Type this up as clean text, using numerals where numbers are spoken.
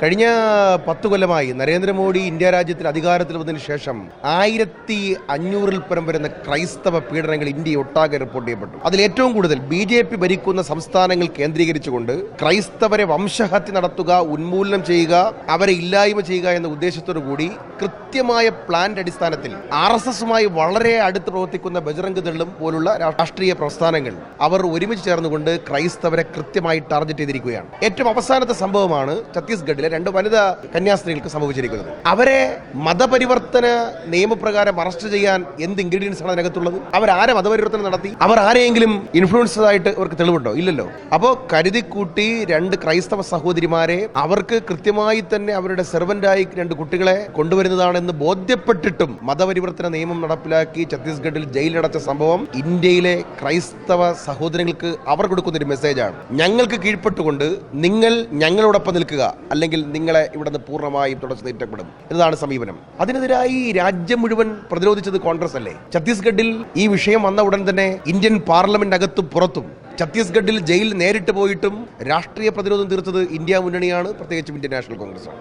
കഴിഞ്ഞ 10 കൊല്ലമായി നരേന്ദ്രമോദി ഇന്ത്യ രാജ്യത്തിൽ അധികാരത്തിൽ വന്നതിന് ശേഷം 1500-ൽ പരം വരുന്ന ക്രൈസ്തവ പീഡനങ്ങൾ ഇന്ത്യ ഒട്ടാകെ റിപ്പോർട്ട് ചെയ്യപ്പെട്ടു. അതിൽ ഏറ്റവും കൂടുതൽ BJP ഭരിക്കുന്ന സംസ്ഥാനങ്ങൾ കേന്ദ്രീകരിച്ചുകൊണ്ട് ക്രൈസ്തവരെ വംശഹത്യ നടത്തുക, ഉന്മൂലനം ചെയ്യുക, അവരെ ഇല്ലായ്മ ചെയ്യുക എന്ന ഉദ്ദേശത്തോടു കൂടി കൃത്യമായ പ്ലാന്റെ അടിസ്ഥാനത്തിൽ RSSുമായി വളരെ അടുത്ത് പ്രവർത്തിക്കുന്ന ബജ്റംഗ് ദളും പോലുള്ള രാഷ്ട്രീയ പ്രസ്ഥാനങ്ങൾ അവർ ഒരുമിച്ച് ചേർന്നുകൊണ്ട് ക്രൈസ്തവരെ കൃത്യമായി ടാർഗറ്റ് ചെയ്തിരിക്കുകയാണ്. ഏറ്റവും അവസാനത്തെ സംഭവമാണ് ഛത്തീസ്ഗഡിലെ 2 വനിതാ കന്യാസ്ത്രീകൾക്ക് സംഭവിച്ചിരിക്കുന്നത്. അവരെ മതപരിവർത്തന നിയമപ്രകാരം അറസ്റ്റ് ചെയ്യാൻ എന്ത് ഇൻഗ്രീഡിയൻസ് ആണ് അതിനകത്തുള്ളത്? അവരാരെ മതപരിവർത്തനം നടത്തി? അവർ ആരെയെങ്കിലും ഇൻഫ്ലുവൻസ്ഡ് ആയിട്ട് അവർക്ക് തെളിവുണ്ടോ? ഇല്ലല്ലോ. അപ്പോൾ കരുതിക്കൂട്ടി 2 ക്രൈസ്തവ സഹോദരിമാരെ അവർക്ക് കൃത്യമായി തന്നെ അവരുടെ സെർവന്റായി 2 കുട്ടികളെ കൊണ്ടുവരുന്നതാണെന്ന് ബോധ്യപ്പെട്ടിട്ടും മതപരിവർത്തന നിയമം നടപ്പിലാക്കി ഛത്തീസ്ഗഡിൽ ജയിലിലടച്ച സംഭവം ഇന്ത്യയിലെ ക്രൈസ്തവ സഹോദരങ്ങൾക്ക് അവർ കൊടുക്കുന്ന ഒരു മെസ്സേജാണ്. ഞങ്ങൾക്ക് കീഴ്പ്പെട്ടുകൊണ്ട് നിങ്ങൾ ഞങ്ങളോടൊപ്പം നിൽക്കുക, അല്ലെങ്കിൽ നിങ്ങളെ ഇവിടെ നിന്ന് പൂർണ്ണമായും തുടച്ചു നീട്ടപ്പെടും എന്നതാണ് സമീപനം. അതിനെതിരായി രാജ്യം മുഴുവൻ പ്രതിരോധിച്ചത് കോൺഗ്രസ് അല്ലേ? ഛത്തീസ്ഗഡിൽ ഈ വിഷയം വന്ന ഉടൻ തന്നെ ഇന്ത്യൻ പാർലമെന്റ് അകത്തും പുറത്തും ഛത്തീസ്ഗഡിൽ ജയിൽ നേരിട്ട് പോയിട്ടും രാഷ്ട്രീയ പ്രതിരോധം തീർത്തത് ഇന്ത്യ മുന്നണിയാണ്, പ്രത്യേകിച്ചും ഇന്ത്യൻ നാഷണൽ കോൺഗ്രസ് ആണ്.